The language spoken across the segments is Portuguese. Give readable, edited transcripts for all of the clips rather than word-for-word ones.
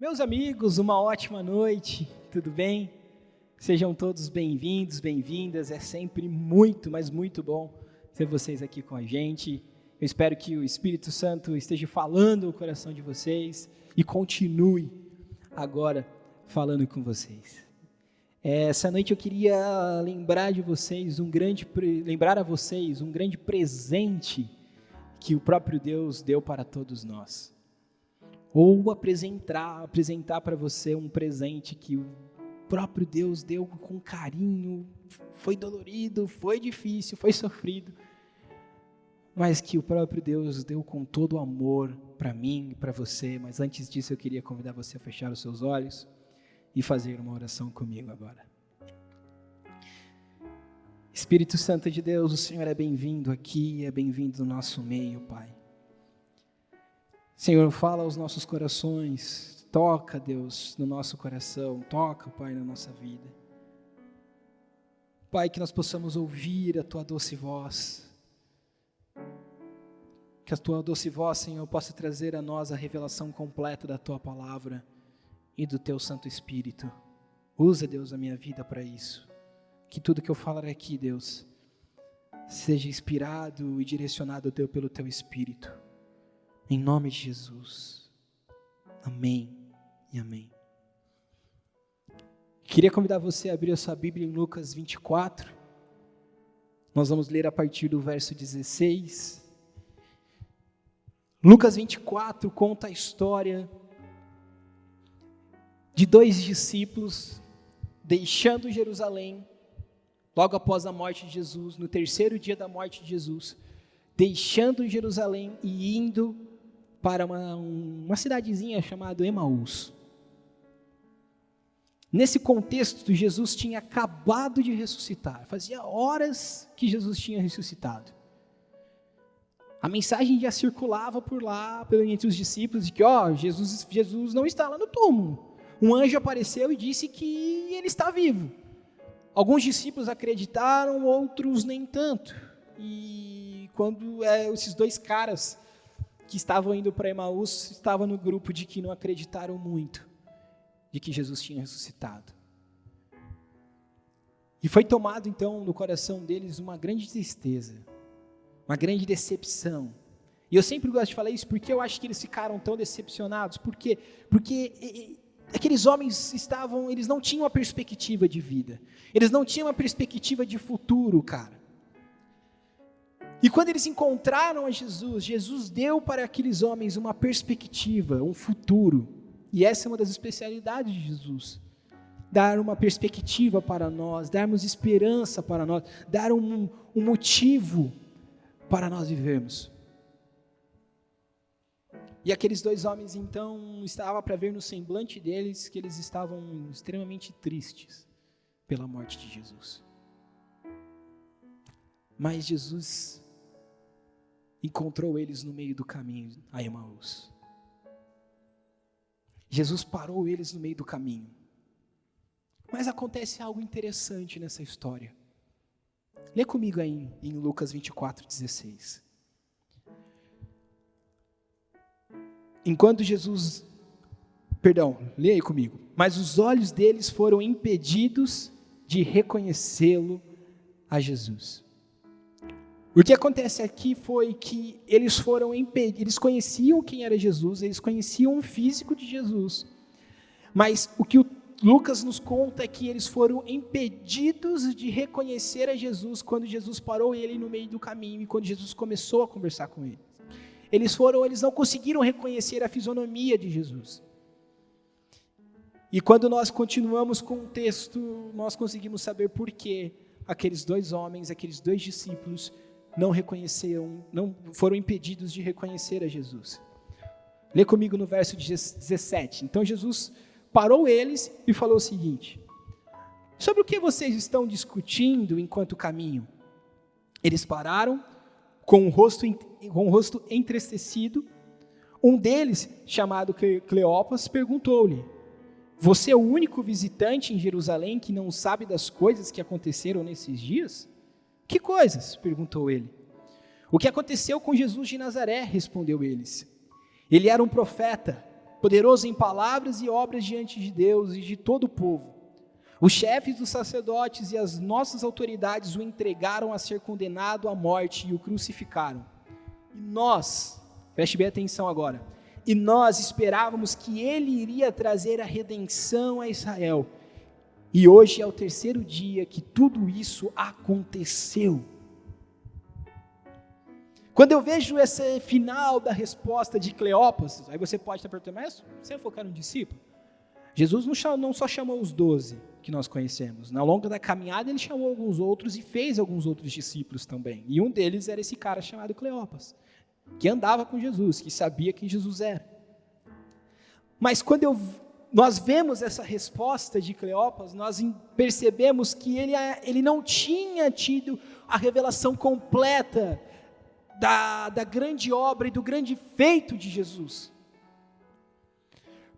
Meus amigos, uma ótima noite, tudo bem? Sejam todos bem-vindos, bem-vindas, é sempre muito, mas muito bom ter vocês aqui com a gente. Eu espero que o Espírito Santo esteja falando no coração de vocês e continue agora falando com vocês. Essa noite eu queria lembrar a vocês um grande presente que o próprio Deus deu para todos nós. Ou apresentar para você um presente que o próprio Deus deu com carinho, foi dolorido, foi difícil, foi sofrido, mas que o próprio Deus deu com todo o amor para mim e para você. Mas antes disso eu queria convidar você a fechar os seus olhos e fazer uma oração comigo agora. Espírito Santo de Deus, o Senhor é bem-vindo aqui, é bem-vindo no nosso meio, Pai. Senhor, fala aos nossos corações, toca, Deus, no nosso coração, toca, Pai, na nossa vida. Pai, que nós possamos ouvir a Tua doce voz, que a Tua doce voz, Senhor, possa trazer a nós a revelação completa da Tua palavra e do Teu Santo Espírito. Usa, Deus, a minha vida para isso, que tudo que eu falar aqui, Deus, seja inspirado e direcionado pelo Teu Espírito. Em nome de Jesus. Amém e amém. Queria convidar você a abrir a sua Bíblia em Lucas 24. Nós vamos ler a partir do verso 16. Lucas 24 conta a história de dois discípulos deixando Jerusalém, logo após a morte de Jesus, no terceiro dia da morte de Jesus, deixando Jerusalém e indo para uma cidadezinha chamada Emaús. Nesse contexto, Jesus tinha acabado de ressuscitar. Fazia horas que Jesus tinha ressuscitado. A mensagem já circulava por lá, entre os discípulos, de que Jesus não está lá no túmulo. Um anjo apareceu e disse que ele está vivo. Alguns discípulos acreditaram, outros nem tanto. E quando esses dois caras que estavam indo para Emaús, estavam no grupo de que não acreditaram muito de que Jesus tinha ressuscitado. E foi tomado então no coração deles uma grande tristeza, uma grande decepção. E eu sempre gosto de falar isso porque eu acho que eles ficaram tão decepcionados. Por quê? Porque aqueles homens eles não tinham uma perspectiva de vida, eles não tinham uma perspectiva de futuro, cara. E quando eles encontraram a Jesus, Jesus deu para aqueles homens uma perspectiva, um futuro. E essa é uma das especialidades de Jesus. Dar uma perspectiva para nós, darmos esperança para nós, dar um motivo para nós vivermos. E aqueles dois homens, então, estava para ver no semblante deles que eles estavam extremamente tristes pela morte de Jesus. Mas Jesus encontrou eles no meio do caminho a Emaús. Jesus parou eles no meio do caminho. Mas acontece algo interessante nessa história. Lê comigo aí em Lucas 24, 16. Lê aí comigo. Mas os olhos deles foram impedidos de reconhecê-lo a Jesus. O que acontece aqui foi que eles foram impedidos, eles conheciam quem era Jesus, eles conheciam o físico de Jesus, mas o que o Lucas nos conta é que eles foram impedidos de reconhecer a Jesus quando Jesus parou ele no meio do caminho e quando Jesus começou a conversar com eles. Eles não conseguiram reconhecer a fisionomia de Jesus. E quando nós continuamos com o texto, nós conseguimos saber por que aqueles dois homens, aqueles dois discípulos, não foram impedidos de reconhecer a Jesus. Lê comigo no verso 17. Então Jesus parou eles e falou o seguinte: sobre o que vocês estão discutindo enquanto caminham? Eles pararam, com o rosto entristecido. Um deles, chamado Cleopas, perguntou-lhe: você é o único visitante em Jerusalém que não sabe das coisas que aconteceram nesses dias? Que coisas? Perguntou ele. O que aconteceu com Jesus de Nazaré? Respondeu eles. Ele era um profeta, poderoso em palavras e obras diante de Deus e de todo o povo. Os chefes dos sacerdotes e as nossas autoridades o entregaram a ser condenado à morte e o crucificaram. E nós, preste bem atenção agora, e nós esperávamos que ele iria trazer a redenção a Israel. E hoje é o terceiro dia que tudo isso aconteceu. Quando eu vejo esse final da resposta de Cleópas, aí você pode estar perguntando, mas você focar no discípulo? Jesus não só chamou os 12 que nós conhecemos. Ao longo da caminhada ele chamou alguns outros e fez alguns outros discípulos também. E um deles era esse cara chamado Cleópas, que andava com Jesus, que sabia quem Jesus era. Mas quando nós vemos essa resposta de Cleópas, nós percebemos que ele não tinha tido a revelação completa da grande obra e do grande feito de Jesus.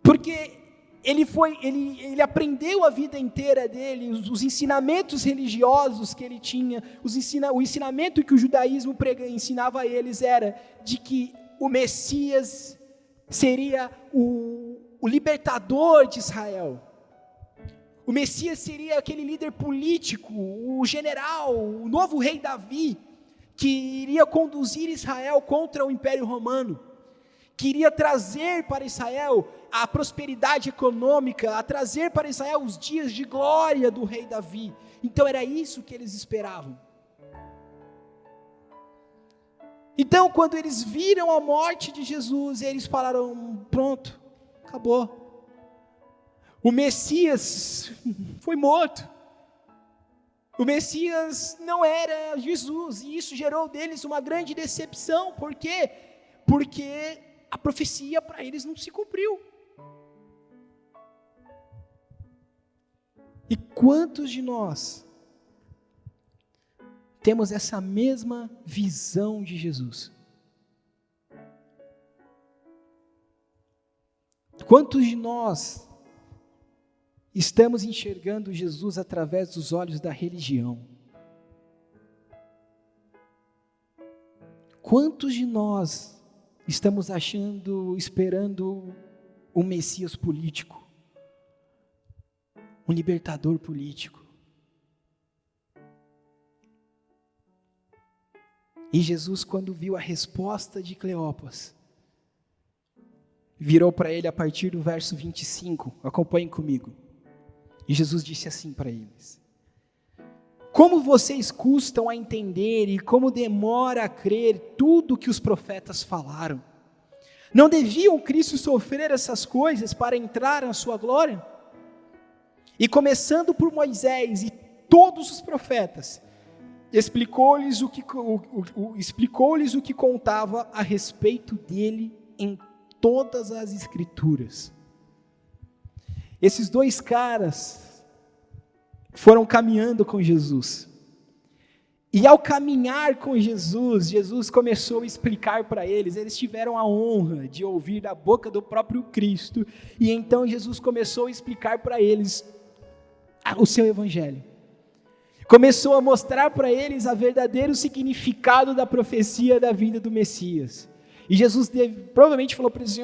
Porque ele aprendeu a vida inteira dele, os ensinamentos religiosos que ele tinha, o ensinamento que o judaísmo ensinava a eles era de que o Messias seria o libertador de Israel. O Messias seria aquele líder político, o general, o novo rei Davi, que iria conduzir Israel contra o Império Romano, que iria trazer para Israel a prosperidade econômica, a trazer para Israel os dias de glória do rei Davi. Então era isso que eles esperavam. Então quando eles viram a morte de Jesus, eles falaram, pronto, acabou. O Messias foi morto. O Messias não era Jesus, e isso gerou deles uma grande decepção. Por quê? Porque a profecia para eles não se cumpriu. E quantos de nós temos essa mesma visão de Jesus? Quantos de nós estamos enxergando Jesus através dos olhos da religião? Quantos de nós estamos esperando um Messias político, um libertador político? E Jesus, quando viu a resposta de Cleópas, virou para ele a partir do verso 25, acompanhem comigo. E Jesus disse assim para eles: como vocês custam a entender e como demora a crer tudo que os profetas falaram? Não deviam Cristo sofrer essas coisas para entrar na sua glória? E começando por Moisés e todos os profetas, explicou-lhes o que contava a respeito dele em todas as Escrituras. Esses dois caras foram caminhando com Jesus. E ao caminhar com Jesus, Jesus começou a explicar para eles. Eles tiveram a honra de ouvir da boca do próprio Cristo. E então Jesus começou a explicar para eles o seu evangelho. Começou a mostrar para eles o verdadeiro significado da profecia da vinda do Messias. E Jesus provavelmente falou para eles assim,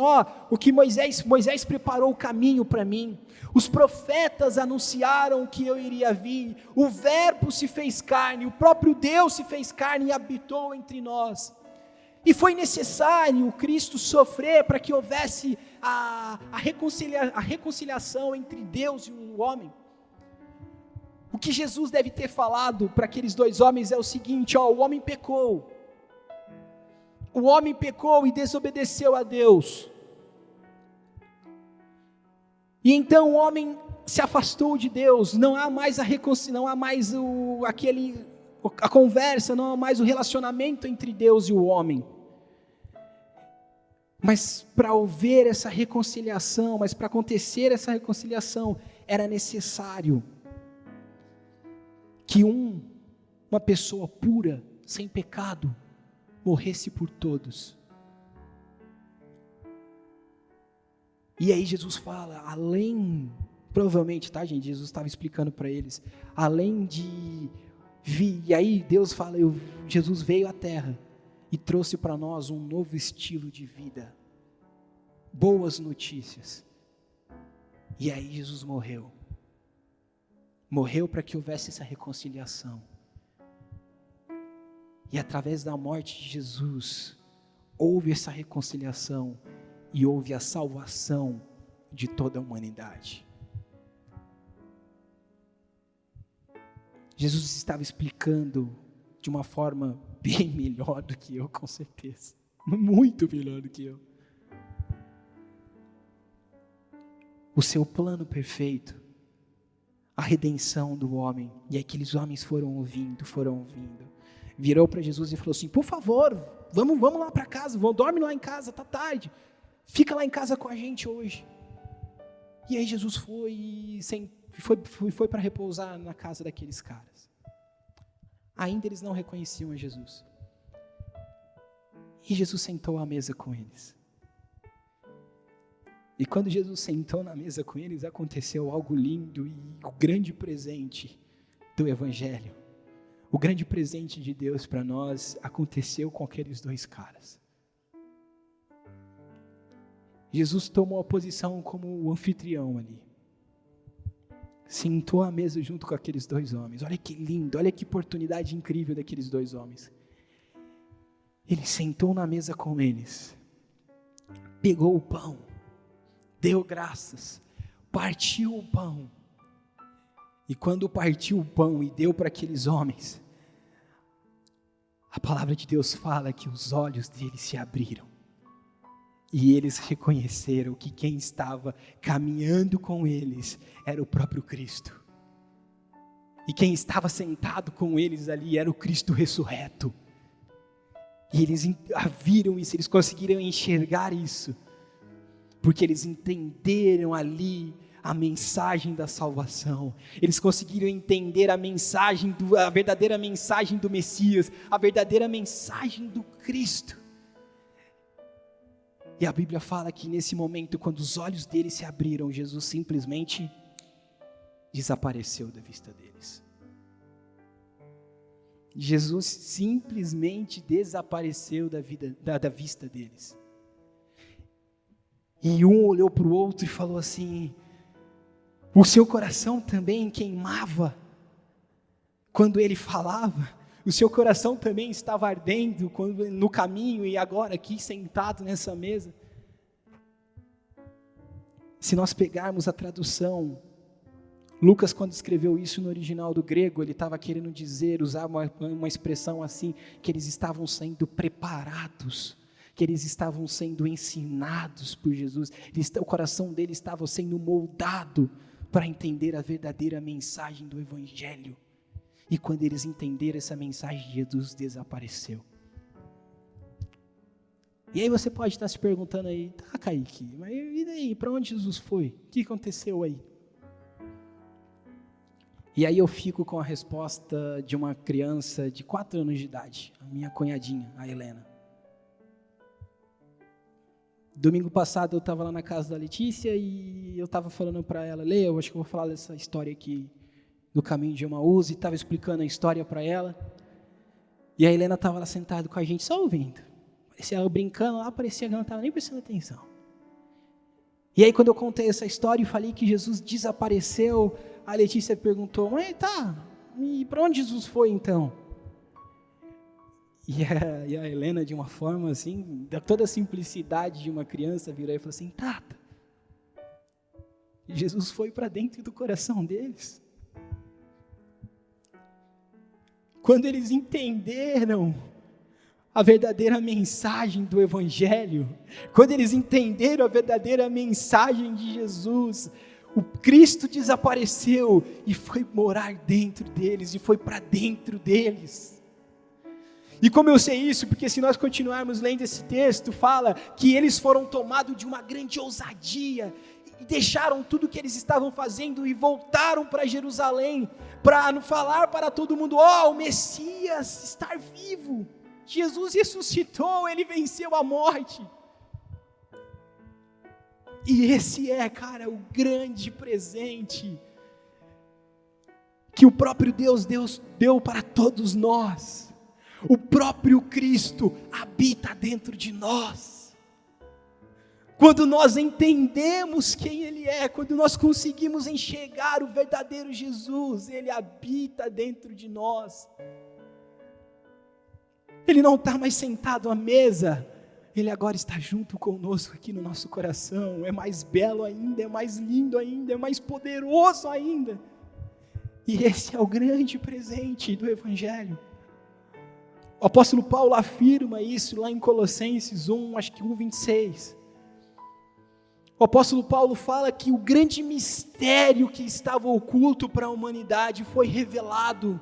o que Moisés preparou o caminho para mim, os profetas anunciaram que eu iria vir, o verbo se fez carne, o próprio Deus se fez carne e habitou entre nós. E foi necessário Cristo sofrer para que houvesse a reconciliação entre Deus e o homem. O que Jesus deve ter falado para aqueles dois homens é o seguinte, o homem pecou. O homem pecou e desobedeceu a Deus. E então o homem se afastou de Deus. Não há mais a conversa, não há mais o relacionamento entre Deus e o homem. Mas para haver essa reconciliação, para acontecer essa reconciliação, era necessário que uma pessoa pura, sem pecado, morresse por todos. E aí Jesus fala, provavelmente, tá gente, Jesus estava explicando para eles, além de vir, e aí Deus fala, Jesus veio à terra e trouxe para nós um novo estilo de vida. boas notícias. E aí Jesus morreu. Morreu para que houvesse essa reconciliação. E através da morte de Jesus, houve essa reconciliação e houve a salvação de toda a humanidade. Jesus estava explicando de uma forma bem melhor do que eu, com certeza. Muito melhor do que eu. O seu plano perfeito, a redenção do homem. E aqueles homens foram ouvindo. Virou para Jesus e falou assim: por favor, vamos lá para casa, dorme lá em casa, tá tarde. Fica lá em casa com a gente hoje. E aí Jesus foi para repousar na casa daqueles caras. Ainda eles não reconheciam a Jesus. E Jesus sentou à mesa com eles. E quando Jesus sentou na mesa com eles, aconteceu algo lindo e o grande presente do Evangelho, o grande presente de Deus para nós, aconteceu com aqueles dois caras. Jesus tomou a posição como o anfitrião ali. Sentou à mesa junto com aqueles dois homens. Olha que lindo, olha que oportunidade incrível daqueles dois homens. Ele sentou na mesa com eles, pegou o pão, deu graças, partiu o pão. E quando partiu o pão e deu para aqueles homens, a palavra de Deus fala que os olhos deles se abriram. E eles reconheceram que quem estava caminhando com eles era o próprio Cristo. E quem estava sentado com eles ali era o Cristo ressurreto. E eles viram isso, eles conseguiram enxergar isso. Porque eles entenderam ali a mensagem da salvação. Eles conseguiram entender a verdadeira mensagem do Messias, a verdadeira mensagem do Cristo. E a Bíblia fala que nesse momento, quando os olhos deles se abriram, Jesus simplesmente desapareceu da vista deles. Jesus simplesmente desapareceu da vista deles. E um olhou para o outro e falou assim: o seu coração também queimava quando ele falava? O seu coração também estava ardendo no caminho e agora aqui sentado nessa mesa? Se nós pegarmos a tradução, Lucas, quando escreveu isso no original do grego, ele estava querendo usar uma expressão assim, que eles estavam sendo preparados, que eles estavam sendo ensinados por Jesus, o coração deles estava sendo moldado para entender a verdadeira mensagem do Evangelho. E quando eles entenderam essa mensagem, Jesus desapareceu. E aí você pode estar se perguntando aí: tá, Kaique, mas e daí? Para onde Jesus foi? O que aconteceu aí? E aí eu fico com a resposta de uma criança de 4 anos de idade, a minha cunhadinha, a Helena. Domingo passado eu estava lá na casa da Letícia e eu estava falando para ela: Lê, eu acho que eu vou falar dessa história aqui no caminho de Emaús, e estava explicando a história para ela. E a Helena estava lá sentada com a gente, só ouvindo. Parecia ela brincando lá, parecia que ela não estava nem prestando atenção. E aí quando eu contei essa história e falei que Jesus desapareceu, a Letícia perguntou: mas tá, e para onde Jesus foi então? E a Helena, de uma forma assim, toda a simplicidade de uma criança, virou e falou assim: Tata, Jesus foi para dentro do coração deles. Quando eles entenderam a verdadeira mensagem do Evangelho, quando eles entenderam a verdadeira mensagem de Jesus, o Cristo desapareceu e foi morar dentro deles, e foi para dentro deles. E como eu sei isso? Porque se nós continuarmos lendo esse texto, fala que eles foram tomados de uma grande ousadia, e deixaram tudo o que eles estavam fazendo e voltaram para Jerusalém, para falar para todo mundo: o Messias está vivo, Jesus ressuscitou, Ele venceu a morte. E esse é, cara, o grande presente que o próprio Deus deu para todos nós. O próprio Cristo habita dentro de nós. quando nós entendemos quem Ele é, quando nós conseguimos enxergar o verdadeiro Jesus, Ele habita dentro de nós. Ele não está mais sentado à mesa, Ele agora está junto conosco aqui no nosso coração. É mais belo ainda, é mais lindo ainda, é mais poderoso ainda. E esse é o grande presente do Evangelho. O apóstolo Paulo afirma isso lá em Colossenses 1, acho que 1:26. O apóstolo Paulo fala que o grande mistério que estava oculto para a humanidade foi revelado.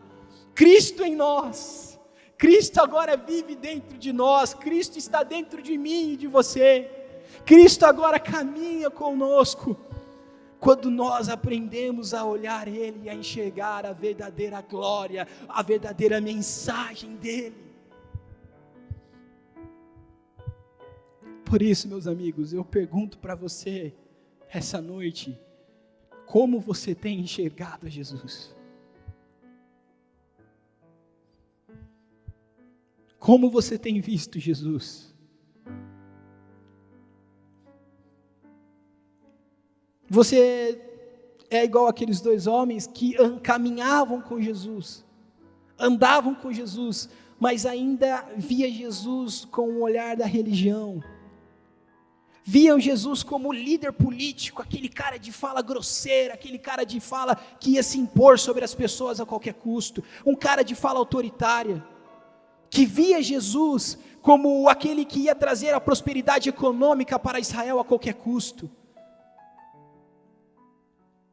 Cristo em nós. Cristo agora vive dentro de nós. Cristo está dentro de mim e de você. Cristo agora caminha conosco. Quando nós aprendemos a olhar Ele e a enxergar a verdadeira glória, a verdadeira mensagem dEle. Por isso, meus amigos, eu pergunto para você, essa noite, como você tem enxergado a Jesus? Como você tem visto Jesus? Você é igual aqueles dois homens que caminhavam com Jesus, andavam com Jesus, mas ainda via Jesus com o olhar da religião. Viam Jesus como líder político, aquele cara de fala grosseira, aquele cara de fala que ia se impor sobre as pessoas a qualquer custo, um cara de fala autoritária, que via Jesus como aquele que ia trazer a prosperidade econômica para Israel a qualquer custo.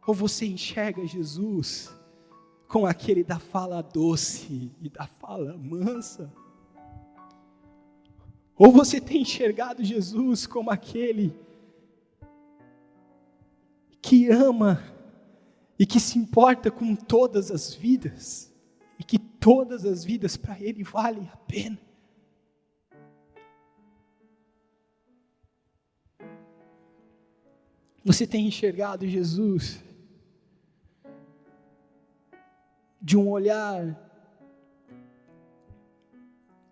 Ou você enxerga Jesus com aquele da fala doce e da fala mansa? Ou você tem enxergado Jesus como aquele que ama e que se importa com todas as vidas, e que todas as vidas para Ele valem a pena? Você tem enxergado Jesus de um olhar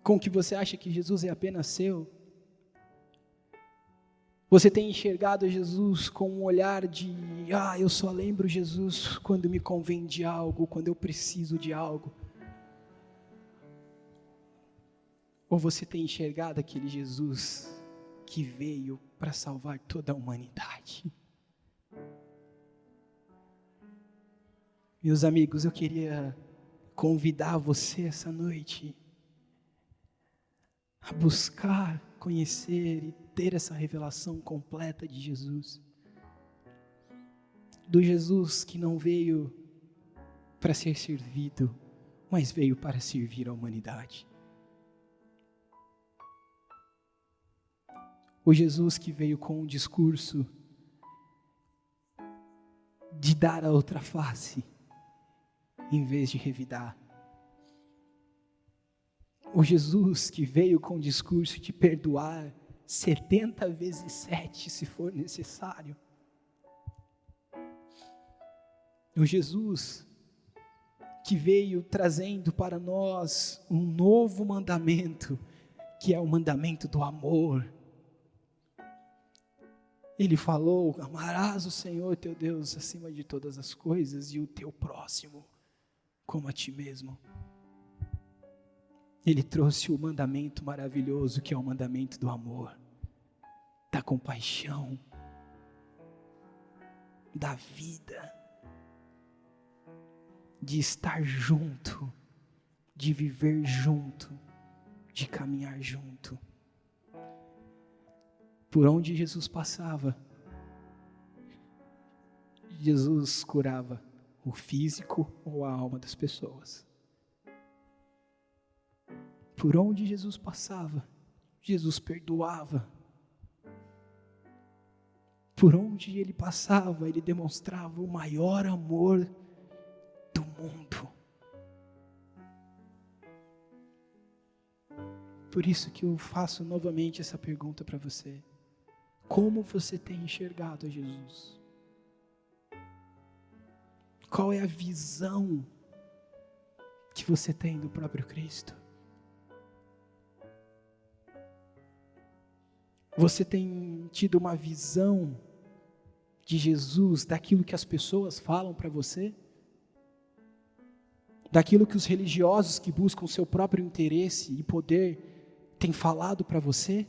com que você acha que Jesus é apenas seu? Você tem enxergado Jesus com um olhar de, eu só lembro Jesus quando me convém de algo, quando eu preciso de algo? Ou você tem enxergado aquele Jesus que veio para salvar toda a humanidade? Meus amigos, eu queria convidar você essa noite a buscar, conhecer e ter essa revelação completa de Jesus. Do Jesus que não veio para ser servido, mas veio para servir a humanidade. O Jesus que veio com um discurso de dar a outra face, em vez de revidar. O Jesus que veio com o discurso de perdoar 70 vezes 7, se for necessário. O Jesus que veio trazendo para nós um novo mandamento, que é o mandamento do amor. Ele falou: amarás o Senhor teu Deus acima de todas as coisas e o teu próximo como a ti mesmo. Ele trouxe o mandamento maravilhoso, que é o mandamento do amor, da compaixão, da vida, de estar junto, de viver junto, de caminhar junto. Por onde Jesus passava, Jesus curava o físico ou a alma das pessoas. Por onde Jesus passava, Jesus perdoava. Por onde Ele passava, Ele demonstrava o maior amor do mundo. Por isso que eu faço novamente essa pergunta para você. Como você tem enxergado a Jesus? Qual é a visão que você tem do próprio Cristo? Você tem tido uma visão de Jesus, daquilo que as pessoas falam para você? Daquilo que os religiosos que buscam o seu próprio interesse e poder têm falado para você?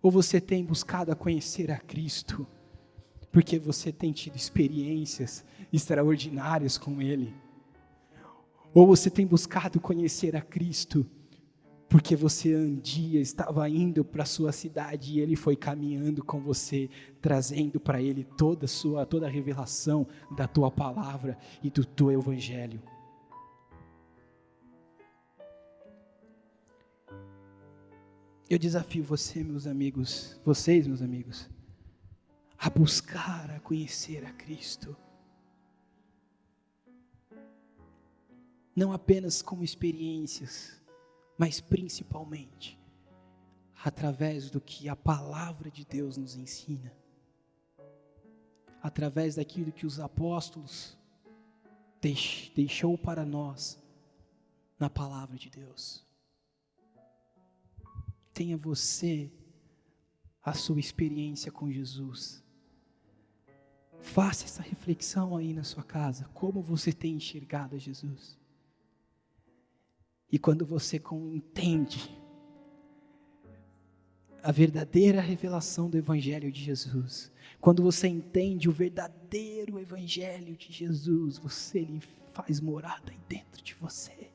Ou você tem buscado a conhecer a Cristo, porque você tem tido experiências extraordinárias com Ele? Ou você tem buscado conhecer a Cristo, porque você um dia estava indo para a sua cidade e Ele foi caminhando com você, trazendo para Ele toda a revelação da tua palavra e do teu evangelho? Eu desafio vocês, meus amigos, a buscar, a conhecer a Cristo. Não apenas como experiências, mas principalmente através do que a palavra de Deus nos ensina, através daquilo que os apóstolos deixou para nós na palavra de Deus. Tenha você a sua experiência com Jesus. Faça essa reflexão aí na sua casa, como você tem enxergado a Jesus. E quando você entende a verdadeira revelação do Evangelho de Jesus, quando você entende o verdadeiro Evangelho de Jesus, Ele faz morada aí dentro de você.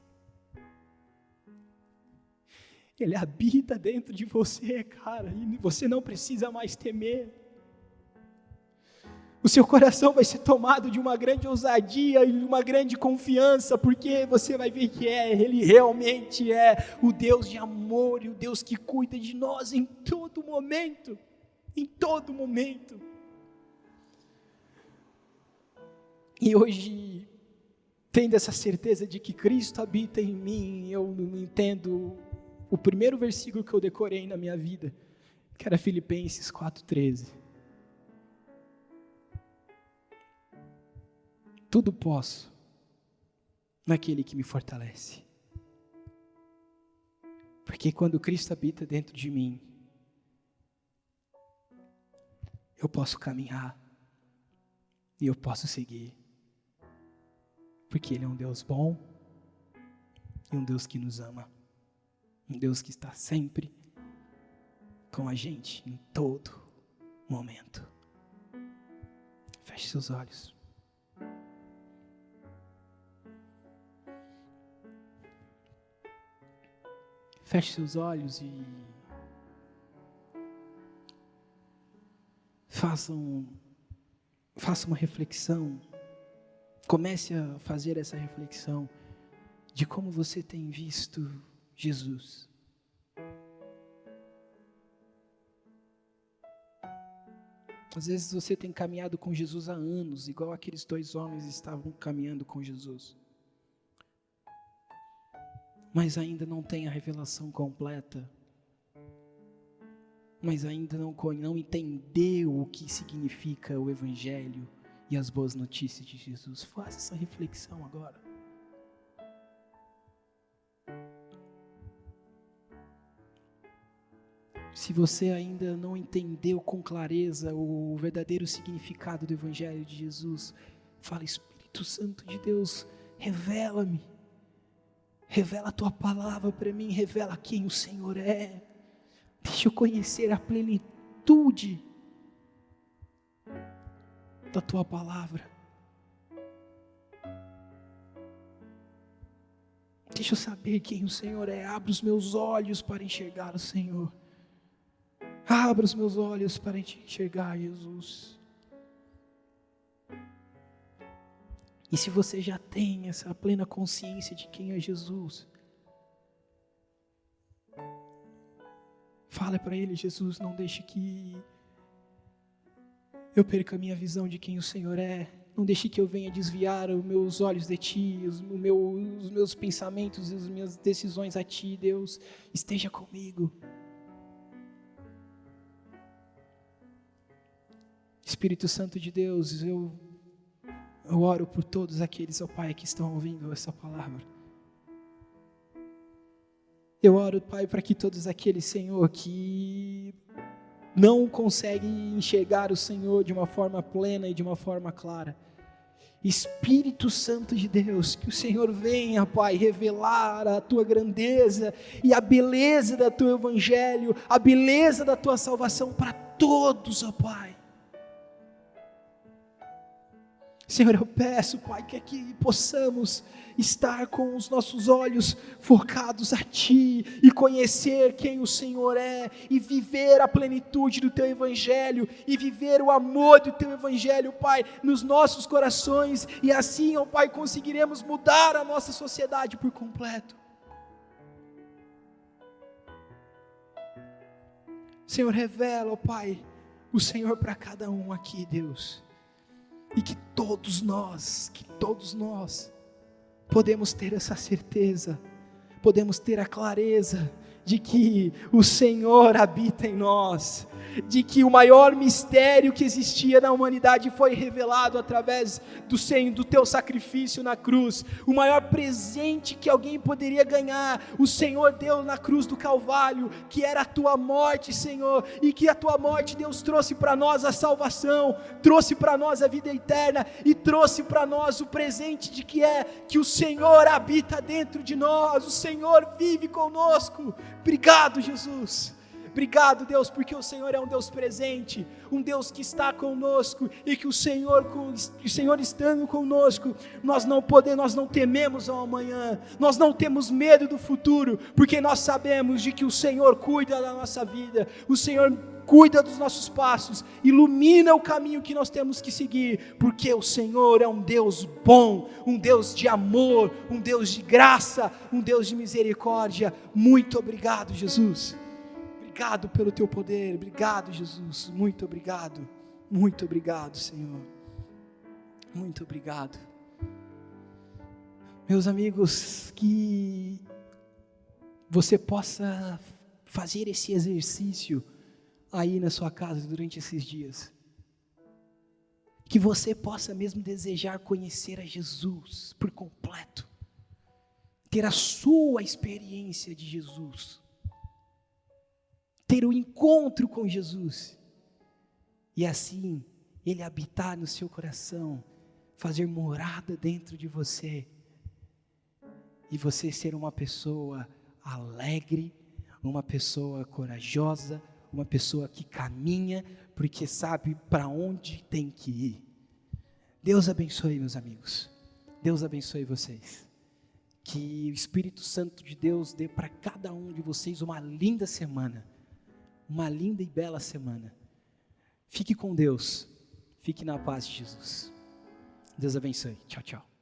Ele habita dentro de você, cara, e você não precisa mais temer. O seu coração vai ser tomado de uma grande ousadia e uma grande confiança, porque você vai ver que Ele realmente é o Deus de amor e o Deus que cuida de nós em todo momento, em todo momento. E hoje, tendo essa certeza de que Cristo habita em mim, eu não entendo o primeiro versículo que eu decorei na minha vida, que era Filipenses 4,13. Tudo posso naquele que me fortalece. Porque quando Cristo habita dentro de mim, eu posso caminhar e eu posso seguir. Porque Ele é um Deus bom e um Deus que nos ama. Um Deus que está sempre com a gente em todo momento. Feche seus olhos. Feche seus olhos e faça uma reflexão. Comece a fazer essa reflexão de como você tem visto Jesus. Às vezes você tem caminhado com Jesus há anos, igual aqueles dois homens estavam caminhando com Jesus, mas ainda não tem a revelação completa, mas ainda não entendeu o que significa o Evangelho e as boas notícias de Jesus. Faça essa reflexão agora. Se você ainda não entendeu com clareza o verdadeiro significado do Evangelho de Jesus, fala: Espírito Santo de Deus, revela-me. Revela a Tua palavra para mim, revela quem o Senhor é. Deixa eu conhecer a plenitude da Tua palavra. Deixa eu saber quem o Senhor é. Abra os meus olhos para enxergar o Senhor. Abra os meus olhos para te enxergar, Jesus. E se você já tem essa plena consciência de quem é Jesus, fala para Ele: Jesus, não deixe que eu perca a minha visão de quem o Senhor é. Não deixe que eu venha desviar os meus olhos de Ti, os meus pensamentos e as minhas decisões a Ti, Deus. Esteja comigo. Espírito Santo de Deus, eu oro por todos aqueles, ó Pai, que estão ouvindo essa palavra. Eu oro, Pai, para que todos aqueles, Senhor, que não conseguem enxergar o Senhor de uma forma plena e de uma forma clara, Espírito Santo de Deus, que o Senhor venha, Pai, revelar a Tua grandeza e a beleza do Teu Evangelho, a beleza da Tua salvação para todos, ó Pai. Senhor, eu peço, Pai, que aqui possamos estar com os nossos olhos focados a Ti e conhecer quem o Senhor é e viver a plenitude do Teu Evangelho e viver o amor do Teu Evangelho, Pai, nos nossos corações, e assim, ó Pai, conseguiremos mudar a nossa sociedade por completo. Senhor, revela, ó Pai, o Senhor para cada um aqui, Deus. E que todos nós podemos ter essa certeza, podemos ter a clareza de que o Senhor habita em nós, de que o maior mistério que existia na humanidade foi revelado através do teu sacrifício na cruz. O maior presente que alguém poderia ganhar, o Senhor deu na cruz do Calvário, que era a tua morte, Senhor, e que a tua morte, Deus, trouxe para nós a salvação, trouxe para nós a vida eterna, e trouxe para nós o presente de que o Senhor habita dentro de nós, o Senhor vive conosco. Obrigado, Jesus. Obrigado, Deus, porque o Senhor é um Deus presente, um Deus que está conosco, e que o Senhor estando conosco, nós não tememos ao amanhã, nós não temos medo do futuro, porque nós sabemos de que o Senhor cuida da nossa vida, o Senhor cuida dos nossos passos, ilumina o caminho que nós temos que seguir, porque o Senhor é um Deus bom, um Deus de amor, um Deus de graça, um Deus de misericórdia. Muito obrigado, Jesus. Obrigado pelo teu poder, obrigado, Jesus, muito obrigado, Senhor, muito obrigado. Meus amigos, que você possa fazer esse exercício aí na sua casa durante esses dias, que você possa mesmo desejar conhecer a Jesus por completo, ter a sua experiência de Jesus, ter o encontro com Jesus, e assim Ele habitar no seu coração, fazer morada dentro de você, e você ser uma pessoa alegre, uma pessoa corajosa, uma pessoa que caminha, porque sabe para onde tem que ir. Deus abençoe, meus amigos, Deus abençoe vocês, que o Espírito Santo de Deus dê para cada um de vocês uma linda semana, uma linda e bela semana. Fique com Deus, fique na paz de Jesus. Deus abençoe, tchau, tchau.